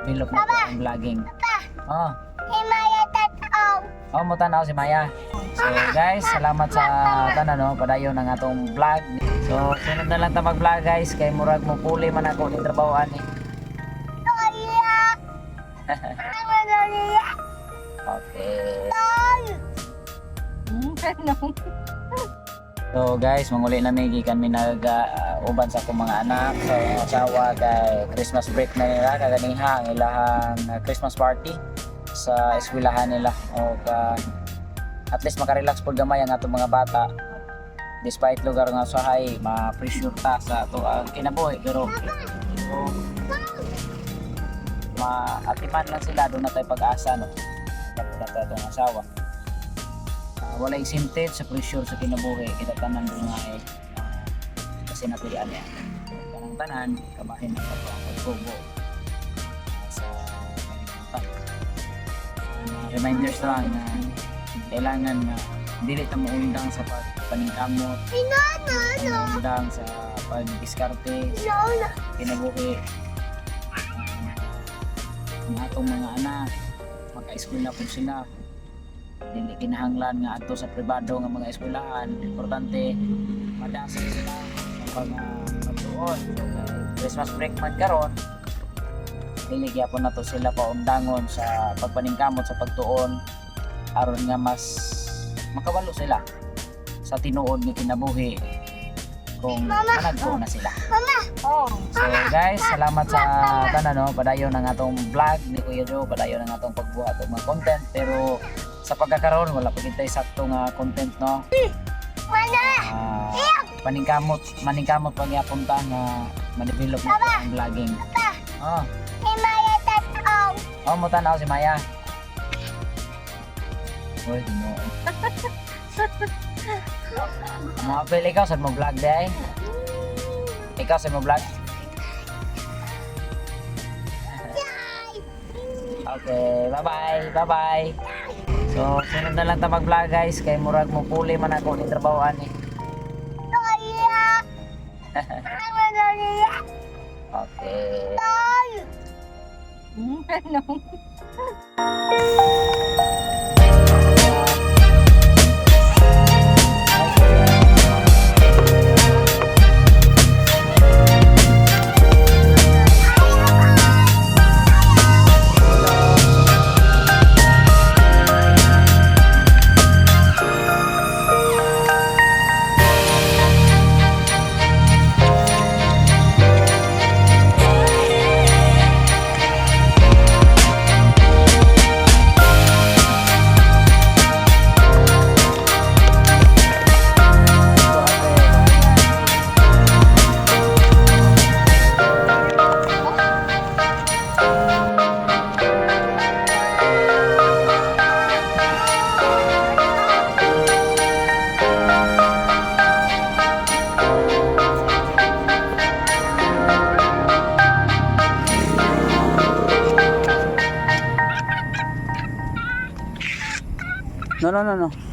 ma-develop na ang vlogging. Oh. Himaya tataw. Oh, mo tanaw si Maya. So guys, salamat sa tanan padayon ng atong vlog. So sunod na lang ta mag-vlog guys kay murag mo puli man ako ni trabahoan ni. Lola. Ano Lola? Okay. Ano? So guys, manguli na may gikan mi uban sa akong mga anak sa asawa kay Christmas break na nila kaganiha ang ilahang Christmas party sa eskwelahan nila o at least makarelax pud gamay ang atong mga bata despite lugar nga usahay ma-pressure ta sa ato ang kinabuhi pero maatiman lang sila doon na tayo pag-asa no sa atong asawa. Walay sinted sa pressure sa kinabuhi kita tanan nga kasi napilian niya kanang tanan kabahin ang pagtubo sa kalibutan. Reminders lang na kailangan na dili ta maundang sa pagpaningkamot, maundang sa pag-diskarte kinabuhi ng atong mga anak maka-eskwela na po sila. Dili kinahanglan nga adto sa pribado nga mga eskwelahan importante madasig sila sa pagtuon. So, Christmas break man karon dili gyapon nato sila paundangon sa pagpaningkamot sa pagtuon aron nga mas makabalo sila sa tinuod nga kinabuhi kung managko na sila. So guys, salamat sa tanan padayon ng atong vlog ni Kuya Joe, padayon ng atong pagbuhat og mga content pero sa pagkakaroon wala pa kitay sakto nga content no. Maningkamot pag yapon ta nga ma-develop na ang vlogging. Oh. Himaya tataw. Oh, mo tanaw si Maya. Oy, no. Mga apel ikaw sa mo vlog day. Ikaw sa mo vlog. Okay, bye-bye. Bye-bye. So, sunod na lang ta mag-vlog guys kay murag mo puli man ako ni trabahoan ni. Lola. Ano Lola? Okay. Ano? No.